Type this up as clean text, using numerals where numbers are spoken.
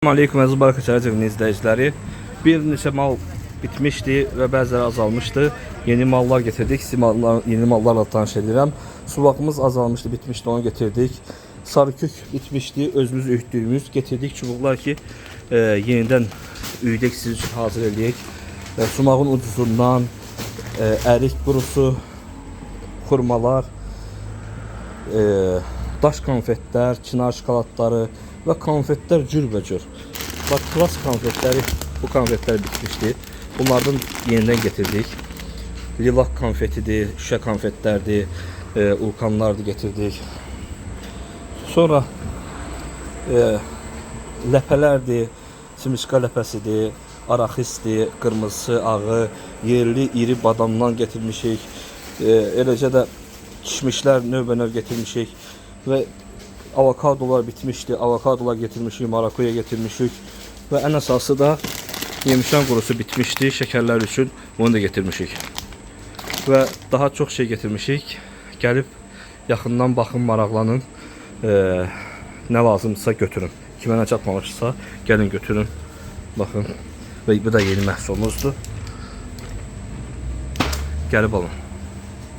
Aleyküm əziz Barakaçaracığın izləyiciləri. Bir neçə mal bitmişdi və bəziləri azalmışdı. Yeni mallar getirdik. Yeni mallarla tanış edirəm. Sulağımız azalmışdı, bitmişdi, onu getirdik. Sarıkök bitmişdi, özümüz üyütdüyümüz getirdik çubuqlar ki yenidən üydək siz üçün hazır edək. Sumağın ucuzundan ərik qurusu, xurmalar, daş konfetlər, çınar şokoladları və konfetlər cürbəcür. Bak, klas konfetləri, bu konfetlər bitmişdi. Bunlardan yenidən getirdik. Lilak konfetidir, şüşə konfetlərdir, ulkanlardır getirdik. Sonra ləpələrdir, simiska ləpəsidir, araxisdir, qırmızısı, ağı, yerli iri badamdan getirmişik. Eləcə də kişmişlər növbə-növ getirmişik və avokadolar bitmişti. Avokadolar getirmişik, marakuya getirmişik və ən əsası da yemişan qurusu bitmişti. Şəkərlər üçün onu da getirmişik. Və daha çox şey getirmişik. Gəlib yaxından baxın, maraqlanın. Nə lazımsa götürün. Kimə nə çatmamışsa gəlin götürün. Baxın. Və bu da yeni məhsulumuzdur. Gəlib alın.